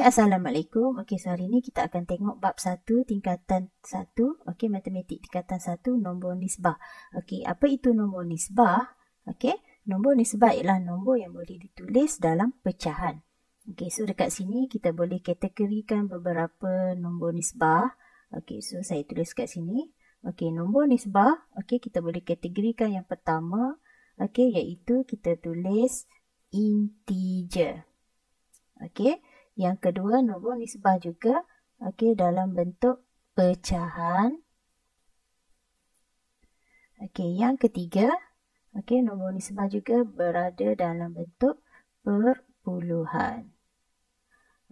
Assalamualaikum. Okey, so hari ni kita akan tengok bab 1 tingkatan 1. Okey, matematik tingkatan 1 nombor nisbah. Okey, apa itu nombor nisbah? Okey, nombor nisbah ialah nombor yang boleh ditulis dalam pecahan. Okey, so dekat sini kita boleh kategorikan beberapa nombor nisbah. Okey, so saya tulis kat sini. Okey, nombor nisbah, okey, kita boleh kategorikan yang pertama, okey, iaitu kita tulis integer. Okey, yang kedua nombor nisbah juga, okey, dalam bentuk pecahan. Okey, yang ketiga, okey, nombor nisbah juga berada dalam bentuk perpuluhan.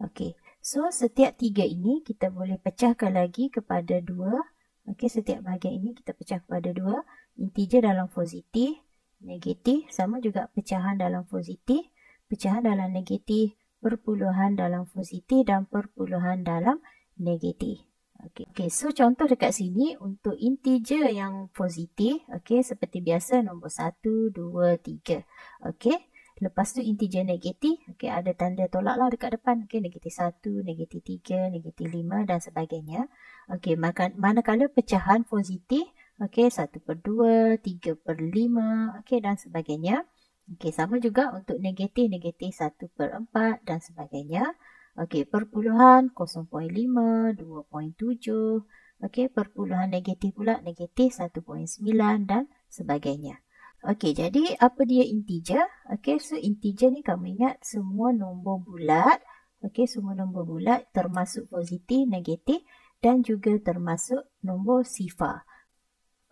Okey, so setiap tiga ini kita boleh pecahkan lagi kepada dua. Okey, setiap bahagian ini kita pecah kepada dua. Integer dalam positif, negatif, sama juga pecahan dalam positif, pecahan dalam negatif, perpuluhan dalam positif dan perpuluhan dalam negatif. Okey, so contoh dekat sini untuk integer yang positif, okey, seperti biasa nombor 1, 2, 3. Okey, lepas tu integer negatif, okey, ada tanda tolak lah dekat depan. Okey, negatif 1, negatif 3, negatif 5 dan sebagainya. Okey, manakala pecahan positif, okey, 1/2, 3/5, okey, dan sebagainya. Okey, sama juga untuk negatif, negatif 1/4 dan sebagainya. Okey, perpuluhan 0.5, 2.7. Okey, perpuluhan negatif pula negatif 1.9 dan sebagainya. Okey, jadi apa dia integer? Okey, so integer ni kamu ingat semua nombor bulat. Okey, semua nombor bulat termasuk positif, negatif dan juga termasuk nombor sifar.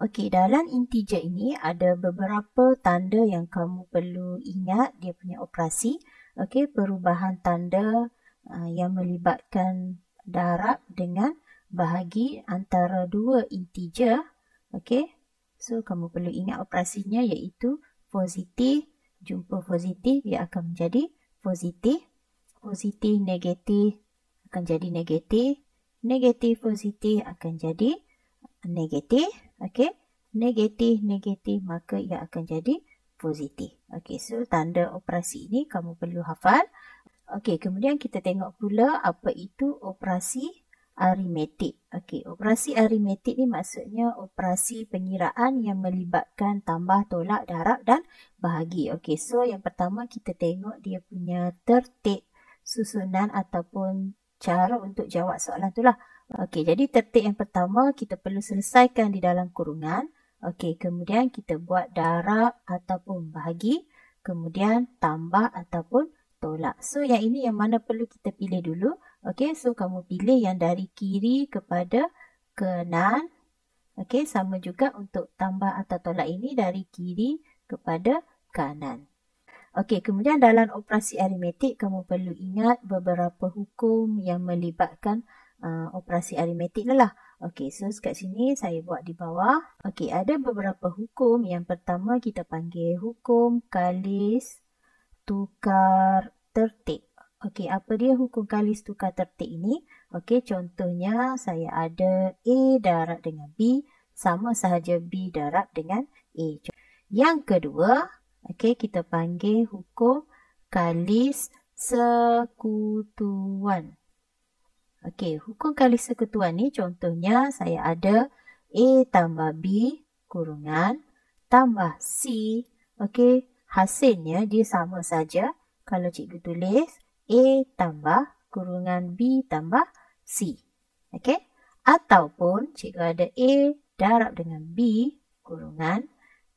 Okey, dalam integer ini ada beberapa tanda yang kamu perlu ingat dia punya operasi. Okey, perubahan tanda yang melibatkan darab dengan bahagi antara dua integer. Okey, so kamu perlu ingat operasinya iaitu positif jumpa positif dia akan menjadi positif. Positif negatif akan jadi negatif. Negatif positif akan jadi negatif. Okey, negatif negatif maka ia akan jadi positif. Okey, so tanda operasi ini kamu perlu hafal. Okey, kemudian kita tengok pula apa itu operasi aritmetik. Okey, operasi aritmetik ni maksudnya operasi pengiraan yang melibatkan tambah, tolak, darab dan bahagi. Okey, so yang pertama kita tengok dia punya tertib susunan ataupun cara untuk jawab soalan tu lah. Okey, jadi tertib yang pertama kita perlu selesaikan di dalam kurungan. Okey, kemudian kita buat darab ataupun bahagi, kemudian tambah ataupun tolak. So yang ini yang mana perlu kita pilih dulu. Okey, so kamu pilih yang dari kiri kepada kanan. Okey, sama juga untuk tambah atau tolak ini dari kiri kepada kanan. Okey, kemudian dalam operasi aritmetik kamu perlu ingat beberapa hukum yang melibatkan operasi aritmetik lah. Okey, so kat sini saya buat di bawah. Okey, ada beberapa hukum. Yang pertama kita panggil hukum kalis tukar tertib. Okey, apa dia hukum kalis tukar tertib ini? Okey, contohnya saya ada A darab dengan B sama sahaja B darab dengan A. Yang kedua, okey, kita panggil hukum kalis sekutuan. Okey, hukum kalis sekutuan ni contohnya saya ada A tambah B kurungan tambah C. Okey, hasilnya dia sama saja. Kalau cikgu tulis A tambah kurungan B tambah C. Okey, ataupun cikgu ada A darab dengan B kurungan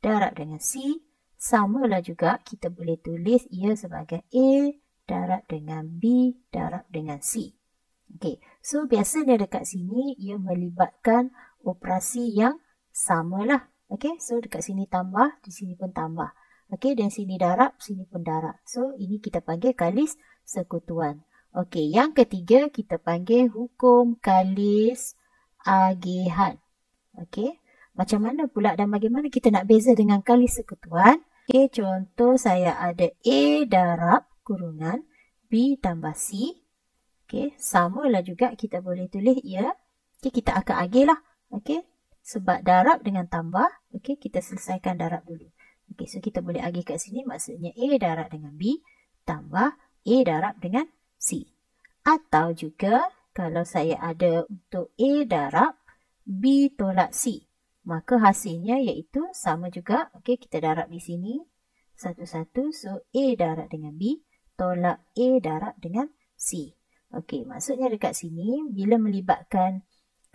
darab dengan C. Samalah juga kita boleh tulis ia sebagai A darab dengan B darab dengan C. Okey, so biasanya dekat sini ia melibatkan operasi yang samalah. Okey, so dekat sini tambah, di sini pun tambah. Okey, dan sini darab, sini pun darab. So ini kita panggil kalis sekutuan. Okey, yang ketiga kita panggil hukum kalis agihan. Okey, macam mana pula dan bagaimana kita nak beza dengan kalis sekutuan? Okey, contoh saya ada A darab kurungan B tambah C. Okey, samalah juga kita boleh tulis ia. Okey, kita akan agih lah. Okey, sebab darab dengan tambah. Okey, kita selesaikan darab dulu. Okey, so kita boleh agih kat sini maksudnya A darab dengan B tambah A darab dengan C. Atau juga kalau saya ada untuk A darab B tolak C, maka hasilnya iaitu sama juga. Okey, kita darab di sini satu-satu. So A darab dengan B tolak A darab dengan C. Okey, maksudnya dekat sini bila melibatkan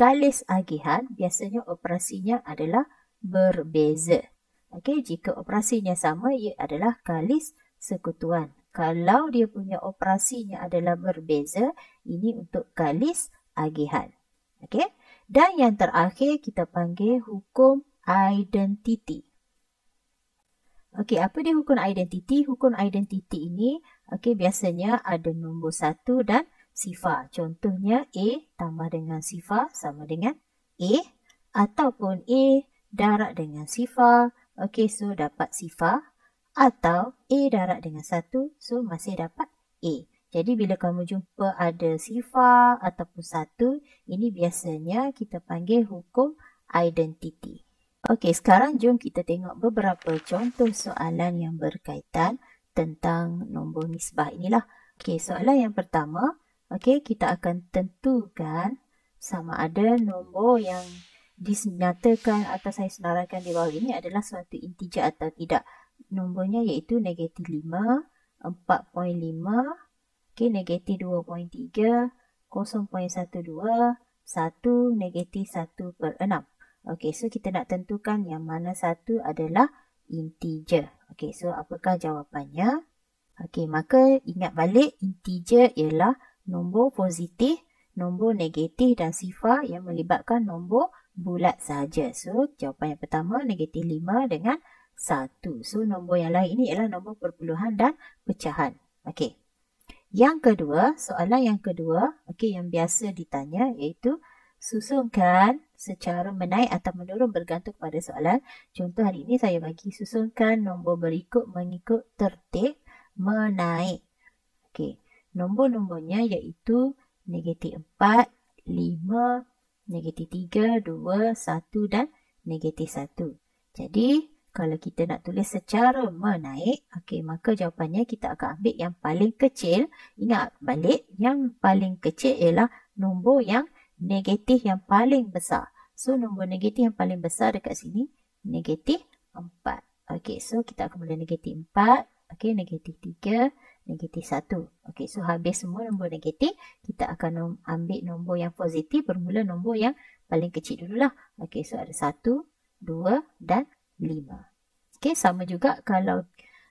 kalis agihan, biasanya operasinya adalah berbeza. Okey, jika operasinya sama, ia adalah kalis sekutuan. Kalau dia punya operasinya adalah berbeza, ini untuk kalis agihan. Okey, dan yang terakhir kita panggil hukum identiti. Okey, apa dia hukum identiti? Hukum identiti ini biasanya ada nombor 1 dan sifar. Contohnya A tambah dengan sifar sama dengan A, ataupun A darab dengan sifar. Okey, so dapat sifar. Atau A darab dengan 1, so masih dapat A. Jadi bila kamu jumpa ada sifar ataupun 1, ini biasanya kita panggil hukum identiti. Okey, sekarang jom kita tengok beberapa contoh soalan yang berkaitan tentang nombor nisbah inilah. Okey, soalan yang pertama, kita akan tentukan sama ada nombor yang dinyatakan atau saya senaraikan di bawah ini adalah suatu integer atau tidak. Nombornya iaitu negatif 5, 4.5, negatif 2.3, 0.12, 1, negatif 1/6. Okey, so kita nak tentukan yang mana satu adalah integer. Okey, so apakah jawapannya? Okey, maka ingat balik integer ialah nombor positif, nombor negatif dan sifar yang melibatkan nombor bulat saja. So jawapan yang pertama negatif 5 dengan 1. So nombor yang lain ini ialah nombor perpuluhan dan pecahan. Okey. Yang kedua, soalan yang kedua, yang biasa ditanya iaitu susunkan secara menaik atau menurun bergantung pada soalan. Contoh hari ini saya bagi susunkan nombor berikut mengikut tertib menaik. Okey. Nombor-nombornya iaitu negatif 4, 5, negatif 3, 2, 1 dan negatif 1. Jadi kalau kita nak tulis secara menaik, maka jawapannya kita akan ambil yang paling kecil. Ingat balik, yang paling kecil ialah nombor yang negatif yang paling besar. So, nombor negatif yang paling besar dekat sini, negatif 4. Okey, so kita akan mula negatif 4, negatif 3, negatif 1. Okey, so habis semua nombor negatif, kita akan ambil nombor yang positif bermula nombor yang paling kecil dululah. Okey, so ada 1, 2 dan 5. Okey, sama juga kalau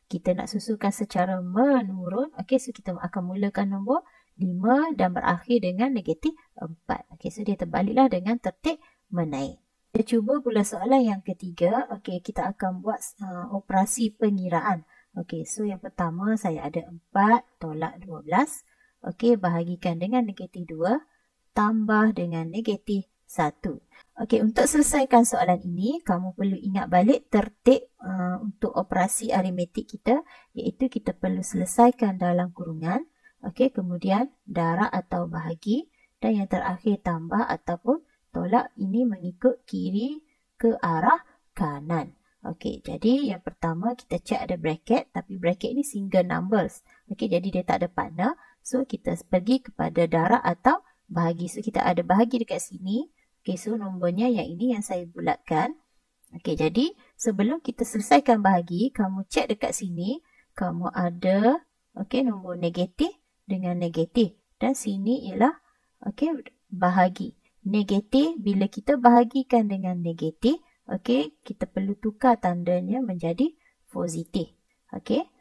kita nak susunkan secara menurun. Okey, so kita akan mulakan nombor 5 dan berakhir dengan negatif 4. Okey, so dia terbaliklah dengan tertib menaik. Kita cuba pula soalan yang ketiga. Okey, kita akan buat operasi pengiraan. Okey, so yang pertama saya ada 4 tolak 12. Okey, bahagikan dengan negatif 2 tambah dengan negatif 1. Okey, untuk selesaikan soalan ini, kamu perlu ingat balik tertib untuk operasi aritmetik kita, iaitu kita perlu selesaikan dalam kurungan. Okey, kemudian darab atau bahagi, dan yang terakhir tambah ataupun tolak. Ini mengikut kiri ke arah kanan. Okey, jadi yang pertama kita cek ada bracket, tapi bracket ini single numbers. Okey, jadi dia tak ada partner. So, kita pergi kepada darab atau bahagi. So, kita ada bahagi dekat sini. Okey, so nombornya yang ini yang saya bulatkan. Okey, jadi sebelum kita selesaikan bahagi, kamu cek dekat sini, kamu ada nombor negatif dengan negatif. Dan sini ialah bahagi. Negatif, bila kita bahagikan dengan negatif, kita perlu tukar tandanya menjadi positif.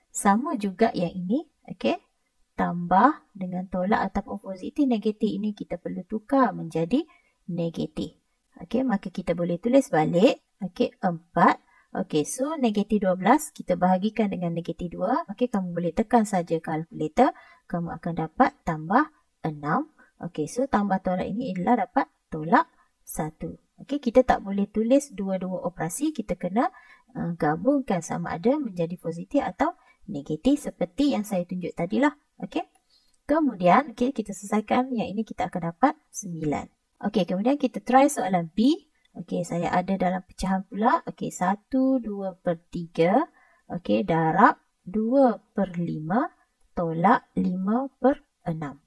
Sama juga yang ini, tambah dengan tolak ataupun positif, negatif ini kita perlu tukar menjadi negatif. Maka kita boleh tulis balik. 4. So negatif 12 kita bahagikan dengan negatif 2. Kamu boleh tekan saja kalkulator. Kamu akan dapat tambah 6. So tambah tolak ini adalah dapat tolak 1. Kita tak boleh tulis dua-dua operasi. Kita kena gabungkan sama ada menjadi positif atau negatif seperti yang saya tunjuk tadilah. Kemudian kita selesaikan yang ini, kita akan dapat 9. Kemudian kita try soalan B. Saya ada dalam pecahan pula. 1, 2/3. darab 2/5 tolak 5/6.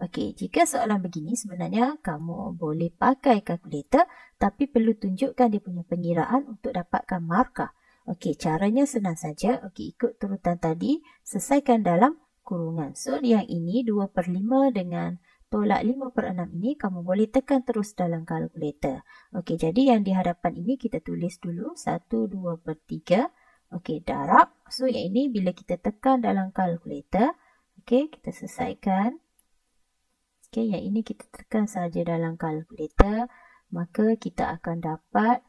Okey, jika soalan begini sebenarnya kamu boleh pakai kalkulator tapi perlu tunjukkan dia punya pengiraan untuk dapatkan markah. Okey, caranya senang saja. Okey, ikut turutan tadi, selesaikan dalam kurungan. So, yang ini 2/5 dengan tolak 5/6 ini kamu boleh tekan terus dalam kalkulator. Okey, jadi yang di hadapan ini kita tulis dulu 1, 2/3. Okey, darab. So, yang ini bila kita tekan dalam kalkulator, okey, kita selesaikan. Okey, yang ini kita tekan saja dalam kalkulator, maka kita akan dapat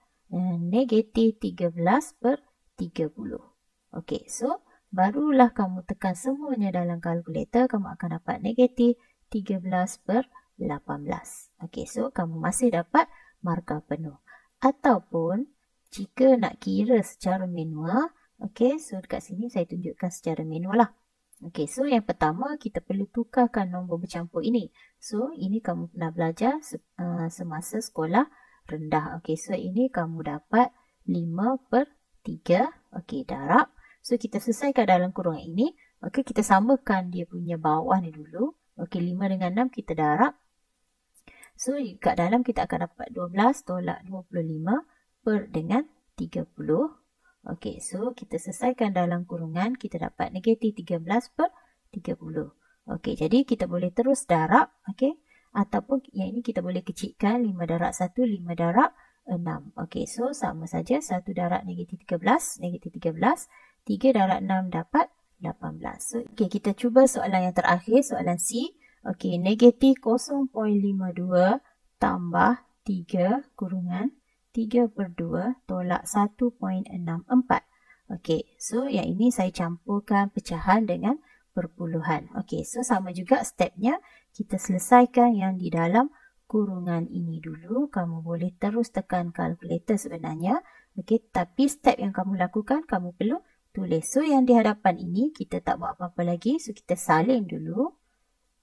negatif 13/30. Okey, so barulah kamu tekan semuanya dalam kalkulator, kamu akan dapat negatif 13/18. Okey, so kamu masih dapat markah penuh. Ataupun jika nak kira secara manual, okey, so dekat sini saya tunjukkan secara manual lah. Okey, so yang pertama kita perlu tukarkan nombor bercampur ini. So, ini kamu pernah belajar semasa sekolah rendah. Okey, so ini kamu dapat 5/3. Okey, darab. So, kita selesaikan dalam kurungan ini. Okey, kita samakan dia punya bawah ni dulu. Okey, 5 dengan 6 kita darab. So, kat dalam kita akan dapat 12 tolak 25 per dengan 30. Okey, so kita selesaikan dalam kurungan, kita dapat negatif 13/30. Okey, jadi kita boleh terus darab, okey. Ataupun yang ini kita boleh kecilkan 5 darab 1, 5 darab 6. Okey, so sama saja 1 darab negatif 13, negatif 13. 3 darab 6 dapat 18. So, okey, kita cuba soalan yang terakhir, soalan C. Okey, negatif 0.52 tambah 3 kurungan 3/2 tolak 1.64. Okey, so yang ini saya campurkan pecahan dengan perpuluhan. Okey, so sama juga stepnya. Kita selesaikan yang di dalam kurungan ini dulu. Kamu boleh terus tekan kalkulator sebenarnya. Okey, tapi step yang kamu lakukan, kamu perlu tulis. So, yang di hadapan ini, kita tak buat apa-apa lagi. So, kita salin dulu.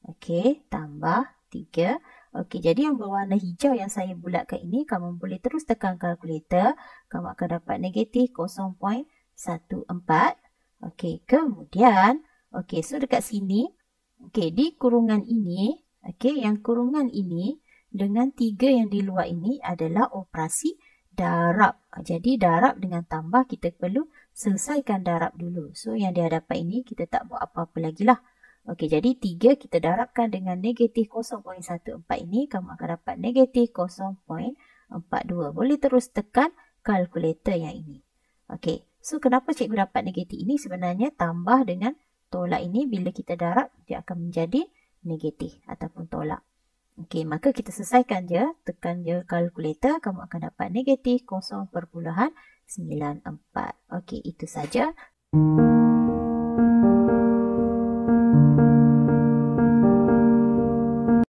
Okey, tambah 3. Okey, jadi yang berwarna hijau yang saya bulatkan ini, kamu boleh terus tekan kalkulator. Kamu akan dapat negatif 0.14. Okey, kemudian, okey, so dekat sini, okey, di kurungan ini, okey, yang kurungan ini dengan 3 yang di luar ini adalah operasi darab. Jadi, darab dengan tambah, kita perlu selesaikan darab dulu. So, yang di hadapan ini, kita tak buat apa-apa lagi lah. Okey, jadi 3 kita darabkan dengan negatif 0.14 ini, kamu akan dapat negatif 0.42. Boleh terus tekan kalkulator yang ini. Okey, so kenapa cikgu dapat negatif ini? Sebenarnya tambah dengan tolak ini, bila kita darab, dia akan menjadi negatif ataupun tolak. Okey, maka kita selesaikan je, tekan je kalkulator, kamu akan dapat negatif 0.94. Okey, itu saja.